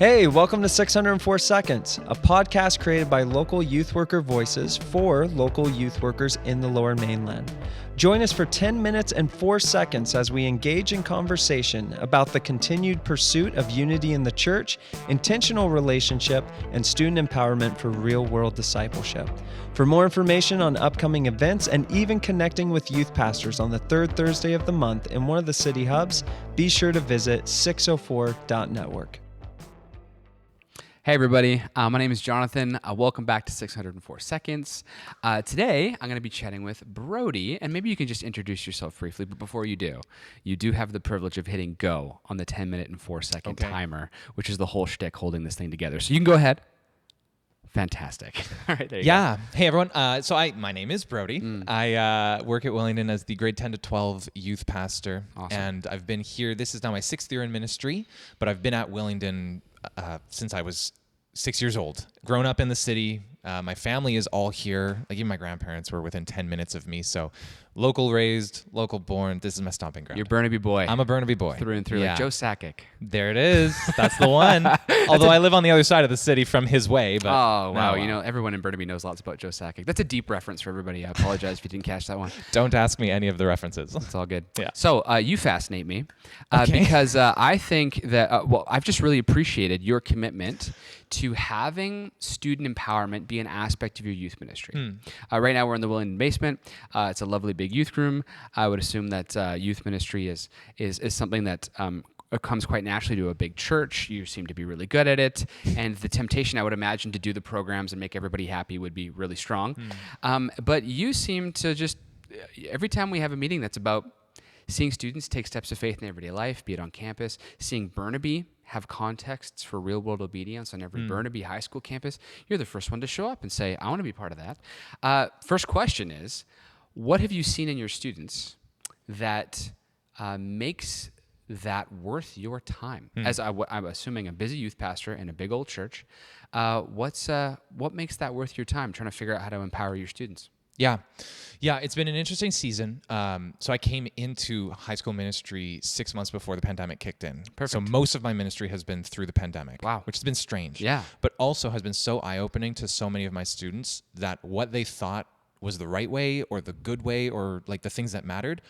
Hey, welcome to 604 Seconds, a podcast created by local youth worker voices for local youth workers in the Lower Mainland. Join us for 10 minutes and 4 seconds as we engage in conversation about the continued pursuit of unity in the church, intentional relationship, and student empowerment for real-world discipleship. For more information on upcoming events and even connecting with youth pastors on the third Thursday of the month in one of the city hubs, be sure to visit 604.network. Hey everybody, my name is Jonathan. Welcome back to 604 Seconds. Today, I'm going to be chatting with Brodie, and maybe you can just introduce yourself briefly, but before you do have the privilege of hitting go on the 10-minute and 4-second timer, which is the whole shtick holding this thing together. So you can go ahead. Fantastic. All right, there you go. Hey everyone. My name is Brodie. I work at Wellington as the grade 10 to 12 youth pastor. Awesome. And I've been here. This is now my 6th year in ministry, but I've been at Wellington since I was 6 years old. Grown up in the city. My family is all here. Like even my grandparents were within 10 minutes of me. So local raised, local born. This is my stomping ground. You're Burnaby boy. I'm a Burnaby boy. Through and through, like Joe Sakic. There it is. That's the one. Although I live on the other side of the city from his way. But oh, wow. You know, everyone in Burnaby knows lots about Joe Sakic. That's a deep reference for everybody. I apologize if you didn't catch that one. Don't ask me any of the references. It's all good. Yeah. So you fascinate me Okay. because I think that, I've just really appreciated your commitment to having student empowerment be an aspect of your youth ministry. Right now we're in the Wellington basement. It's a lovely big youth room. I would assume that youth ministry is something that comes quite naturally to a big church. You seem to be really good at it. And the temptation, I would imagine, to do the programs and make everybody happy would be really strong. But you seem to just, every time we have a meeting that's about seeing students take steps of faith in everyday life, be it on campus, seeing Burnaby have contexts for real-world obedience on every Burnaby high school campus, you're the first one to show up and say, I want to be part of that. First question is, what have you seen in your students that makes that worth your time? As I'm assuming a busy youth pastor in a big old church, what makes that worth your time, trying to figure out how to empower your students? Yeah, it's been an interesting season. So I came into high school ministry 6 months before the pandemic kicked in. Perfect. So most of my ministry has been through the pandemic. Wow. Which has been strange. Yeah. But also has been so eye-opening to so many of my students that what they thought was the right way or the good way or like the things that mattered,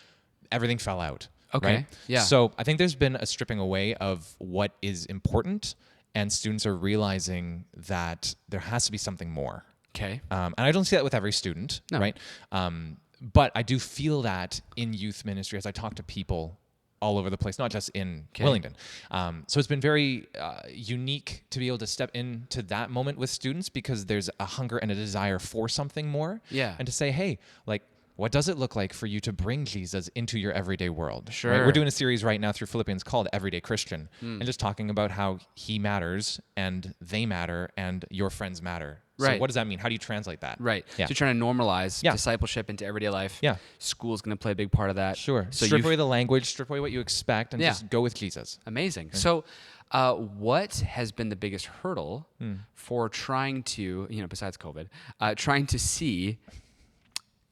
everything fell out. Okay. Right? Yeah. So I think there's been a stripping away of what is important, and students are realizing that there has to be something more. Okay. And I don't see that with every student, No. right? But I do feel that in youth ministry as I talk to people all over the place, not just in Wellington. So it's been very unique to be able to step into that moment with students because there's a hunger and a desire for something more. Yeah. And to say, hey, like, what does it look like for you to bring Jesus into your everyday world? Sure. Right? We're doing a series right now through Philippians called Everyday Christian, and just talking about how he matters and they matter and your friends matter. Right. So what does that mean? How do you translate that? Right. Yeah. So you're trying to normalize discipleship into everyday life. Yeah. School's going to play a big part of that. Sure. So Strip away the language, strip away what you expect, and just go with Jesus. Amazing. So what has been the biggest hurdle for trying to, besides COVID, trying to see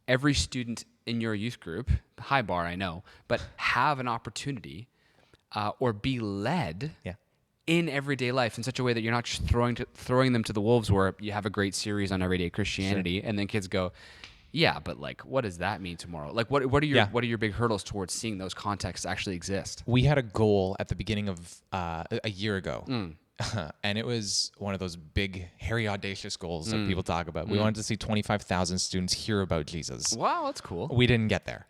every student in your youth group, high bar, I know, but have an opportunity or be led in everyday life in such a way that you're not just throwing them to the wolves where you have a great series on everyday Christianity and then kids go, yeah, but like, what does that mean tomorrow? Like, what are your big hurdles towards seeing those contexts actually exist? We had a goal at the beginning of a year ago, and it was one of those big, hairy, audacious goals that people talk about. We wanted to see 25,000 students hear about Jesus. Wow, that's cool. We didn't get there.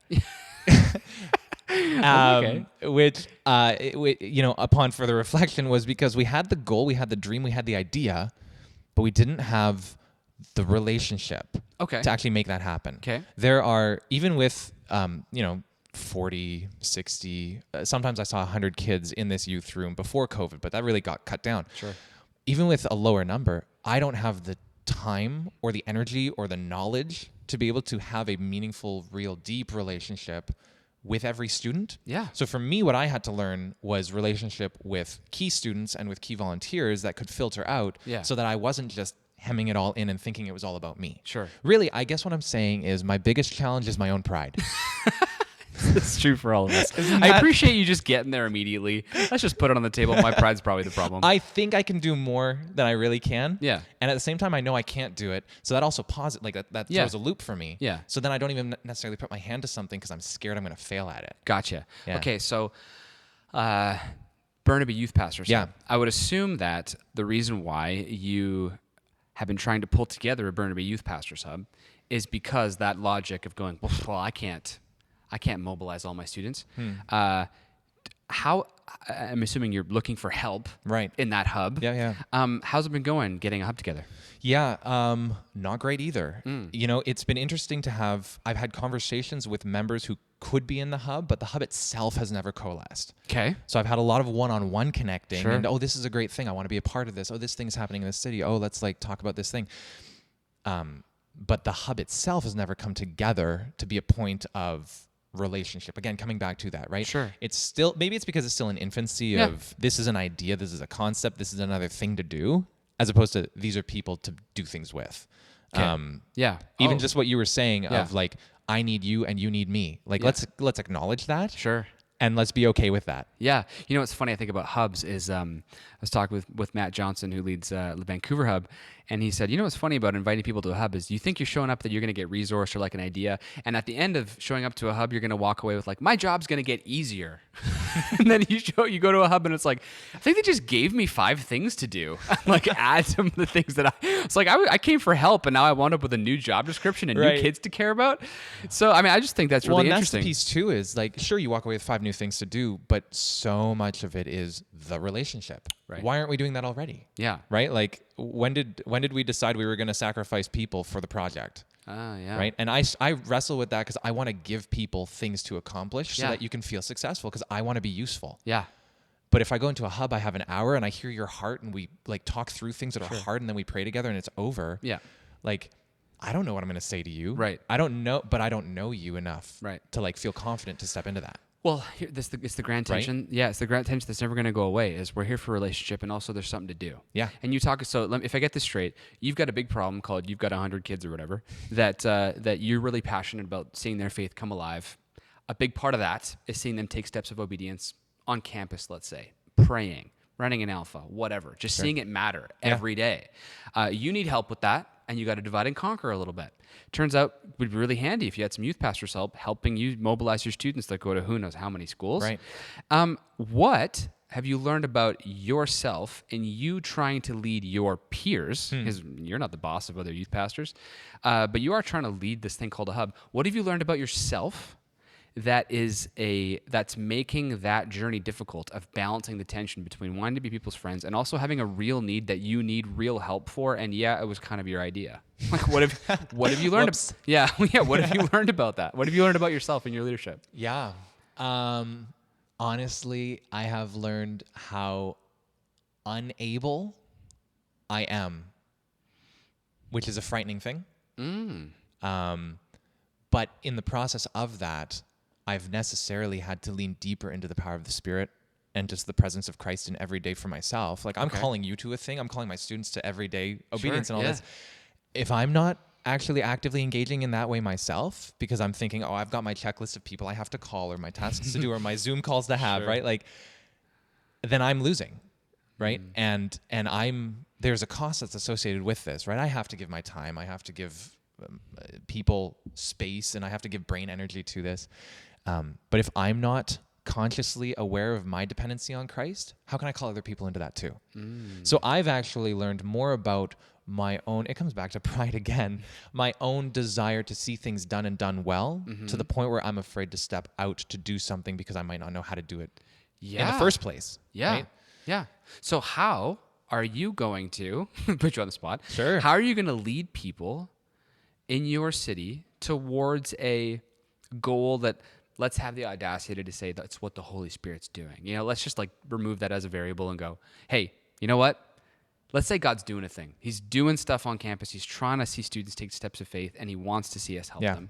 Okay. Which, upon further reflection was because we had the goal, we had the dream, we had the idea, but we didn't have the relationship to actually make that happen. Okay. There are, even with, 40, 60, sometimes I saw 100 kids in this youth room before COVID, but that really got cut down. Sure. Even with a lower number, I don't have the time or the energy or the knowledge to be able to have a meaningful, real, deep relationship with every student. Yeah. So for me, what I had to learn was relationship with key students and with key volunteers that could filter out so that I wasn't just hemming it all in and thinking it was all about me. Sure. Really, I guess what I'm saying is my biggest challenge is my own pride. It's true for all of us. I appreciate you just getting there immediately. Let's just put it on the table. My pride's probably the problem. I think I can do more than I really can. Yeah. And at the same time, I know I can't do it. So that also that Yeah. throws a loop for me. Yeah. So then I don't even necessarily put my hand to something because I'm scared I'm going to fail at it. Gotcha. Yeah. Okay, so Burnaby Youth Pastors. Yeah. I would assume that the reason why you have been trying to pull together a Burnaby Youth Pastors Hub is because that logic of going, well, I can't mobilize all my students. How I'm assuming you're looking for help Right. in that hub. Yeah. How's it been going getting a hub together? Yeah, not great either. You know, it's been interesting to I've had conversations with members who could be in the hub, but the hub itself has never coalesced. Okay. So I've had a lot of one-on-one connecting Sure. and, oh, this is a great thing. I want to be a part of this. Oh, this thing's happening in the city. Oh, let's like talk about this thing. But the hub itself has never come together to be a point of relationship. Again, coming back to that, right? Sure. It's still, maybe it's because it's still in infancy of this is an idea, this is a concept, this is another thing to do, as opposed to these are people to do things with. Okay. Yeah. Even just what you were saying of like, I need you and you need me. Like, Yeah. let's acknowledge that. Sure. And let's be okay with that. Yeah. You know what's funny I think about hubs is I was talking with Matt Johnson, who leads the Vancouver hub, and he said, you know what's funny about inviting people to a hub is you think you're showing up that you're going to get resourced or like an idea, and at the end of showing up to a hub, you're going to walk away with like, my job's going to get easier. And then you go to a hub and it's like, I think they just gave me 5 things to do. Like add some of the things that it's like I came for help and now I wound up with a new job description and Right. new kids to care about. So I mean, I just think that's really and interesting. that's the piece too is like, sure, you walk away with 5 new things to do, but so much of it is the relationship. Right. Why aren't we doing that already? Yeah. Right? Like when did we decide we were going to sacrifice people for the project? Yeah. Right. And I wrestle with that because I want to give people things to accomplish so Yeah. that you can feel successful because I want to be useful. Yeah. But if I go into a hub, I have an hour and I hear your heart and we like talk through things that are hard and then we pray together and it's over. Yeah. Like, I don't know what I'm going to say to you. Right. I don't know, but I don't know you enough Right. to like feel confident to step into that. Well, it's the grand Right? tension. Yeah, it's the grand tension that's never going to go away. Is we're here for a relationship, and also there's something to do. Yeah. And you talk. So if I get this straight, you've got a big problem called you've got 100 kids or whatever that you're really passionate about seeing their faith come alive. A big part of that is seeing them take steps of obedience on campus. Let's say praying, running an alpha, whatever. Just seeing it matter every day. You need help with that, and you got to divide and conquer a little bit. Turns out it would be really handy if you had some youth pastors helping you mobilize your students that go to who knows how many schools. Right. What have you learned about yourself in you trying to lead your peers? Because you're not the boss of other youth pastors, but you are trying to lead this thing called a hub. What have you learned about yourself that's making that journey difficult of balancing the tension between wanting to be people's friends and also having a real need that you need real help for? And it was kind of your idea. Like what have you learned? Whoops. What have you learned about that? What have you learned about yourself and your leadership? Yeah. Honestly, I have learned how unable I am, which is a frightening thing. But in the process of that, I've necessarily had to lean deeper into the power of the Spirit and just the presence of Christ in every day for myself. Like I'm calling you to a thing. I'm calling my students to everyday obedience and all this. If I'm not actually actively engaging in that way myself, because I'm thinking, oh, I've got my checklist of people I have to call or my tasks to do or my Zoom calls to have, right? Like, then I'm losing, right? And there's a cost that's associated with this, right? I have to give my time. I have to give people space and I have to give brain energy to this. But if I'm not consciously aware of my dependency on Christ, how can I call other people into that too? So I've actually learned more about my own, it comes back to pride again, my own desire to see things done and done well to the point where I'm afraid to step out to do something because I might not know how to do it in the first place. Yeah. Right? Yeah. So how are you going to, put you on the spot. Sure. How are you going to lead people in your city towards a goal that, let's have the audacity to say that's what the Holy Spirit's doing. You know, let's just like remove that as a variable and go, hey, you know what? Let's say God's doing a thing. He's doing stuff on campus. He's trying to see students take steps of faith, and he wants to see us help them.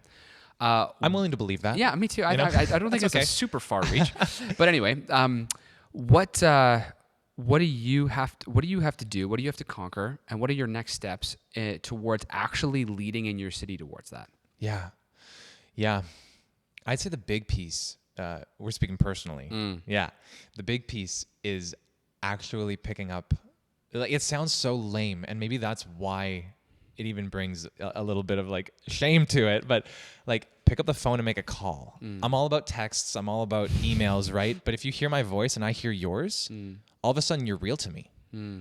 I'm willing to believe that. Yeah, me too. I don't think it's okay. a super far reach. But anyway, what do you have to do? What do you have to conquer? And what are your next steps towards actually leading in your city towards that? Yeah. I'd say the big piece, we're speaking personally. Yeah. The big piece is actually picking up, like, it sounds so lame, and maybe that's why it even brings a little bit of like shame to it, but like, pick up the phone and make a call. I'm all about texts. I'm all about emails, right? But if you hear my voice and I hear yours, all of a sudden you're real to me,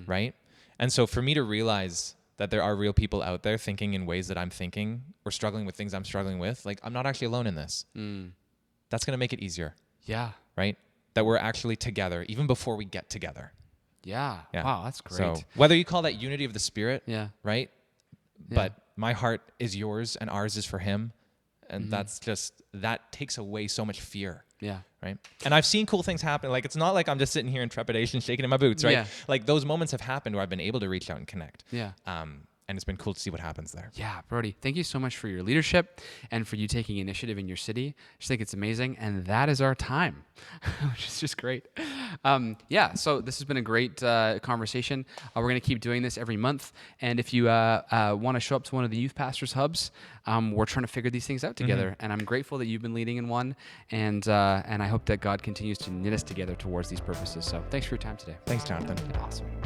right? And so for me to realize that there are real people out there thinking in ways that I'm thinking, or struggling with things I'm struggling with, like, I'm not actually alone in this. That's going to make it easier. Yeah. Right? That we're actually together, even before we get together. Yeah. Yeah. Wow, that's great. So whether you call that unity of the Spirit, right? Yeah. But my heart is yours and ours is for him. And that takes away so much fear. Yeah. Right. And I've seen cool things happen. Like, it's not like I'm just sitting here in trepidation, shaking in my boots, right? Yeah. Like, those moments have happened where I've been able to reach out and connect. Yeah. And it's been cool to see what happens there. Yeah, Brodie, thank you so much for your leadership and for you taking initiative in your city. I just think it's amazing. And that is our time, which is just great. So this has been a great conversation. We're going to keep doing this every month. And if you want to show up to one of the youth pastors hubs, we're trying to figure these things out together. And I'm grateful that you've been leading in one. And I hope that God continues to knit us together towards these purposes. So thanks for your time today. Thanks, Jonathan. Awesome.